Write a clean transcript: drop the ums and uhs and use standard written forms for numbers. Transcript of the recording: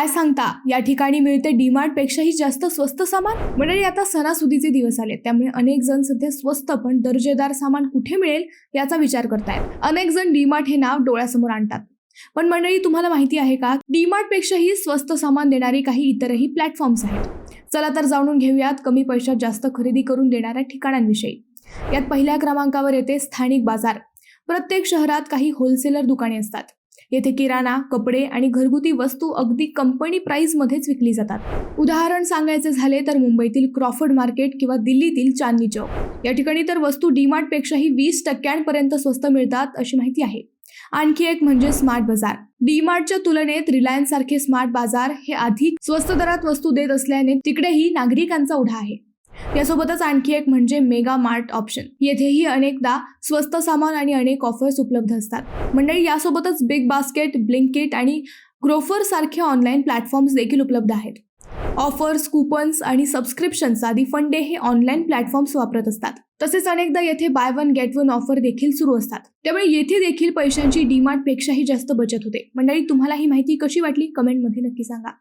काय सांगता, या ठिकाणी मिळते डीमार्ट पेक्षाही जास्त स्वस्त सामान? मंडळी, आता सणासुदीचे दिवस आले, त्यामुळे अनेक जण सध्या स्वस्त पण दर्जेदार सामान कुठे मिळेल याचा विचार करतायत. अनेक जण डीमार्ट हे नाव डोळ्यासमोर आणतात. पण मंडळी, तुम्हाला माहिती आहे का, डीमार्ट पेक्षाही स्वस्त सामान देणारी काही इतरही प्लॅटफॉर्म्स आहेत. चला तर जाणून घेऊयात कमी पैशात जास्त खरेदी करून देणाऱ्या ठिकाणांविषयी. यात पहिल्या क्रमांकावर येते स्थानिक बाजार. प्रत्येक शहरात काही होलसेलर दुकाने असतात. येथे किराणा, कपडे आणि घरगुती वस्तू अगदी कंपनी प्राइस मध्येच विकली जातात. उदाहरण सांगायचे झाले तर मुंबईतील क्रॉफर्ड मार्केट किंवा दिल्लीतील चांदनी चौक या ठिकाणी तर वस्तू डीमार्ट पेक्षाही 20% स्वस्त मिळतात अशी माहिती आहे. आणखी एक म्हणजे स्मार्ट बाजार. डीमार्टच्या तुलनेत रिलायन्स सारखे स्मार्ट बाजार हे अधिक स्वस्त दरात वस्तू देत असल्याने तिकडेही नागरिकांचा ओढा आहे. यासोबतच आणखी एक म्हणजे मेगा मार्ट ऑप्शन. येथेही अनेकदा स्वस्त सामान आणि अनेक ऑफर्स उपलब्ध असतात. मंडळी, यासोबतच बिग बास्केट, ब्लिंकिट आणि ग्रोफर सारखे ऑनलाईन प्लॅटफॉर्म्स देखील उपलब्ध आहेत. ऑफर्स, कुपन्स आणि सबस्क्रिप्शन्स आदी फंडे हे ऑनलाईन प्लॅटफॉर्म्स वापरत असतात. तसेच अनेकदा येथे by one get one offer देखील सुरू असतात. त्यामुळे येथे देखील पैशांची डीमार्ट पेक्षाही जास्त बचत होते. मंडळी, तुम्हाला ही माहिती कशी वाटली कमेंटमध्ये नक्की सांगा.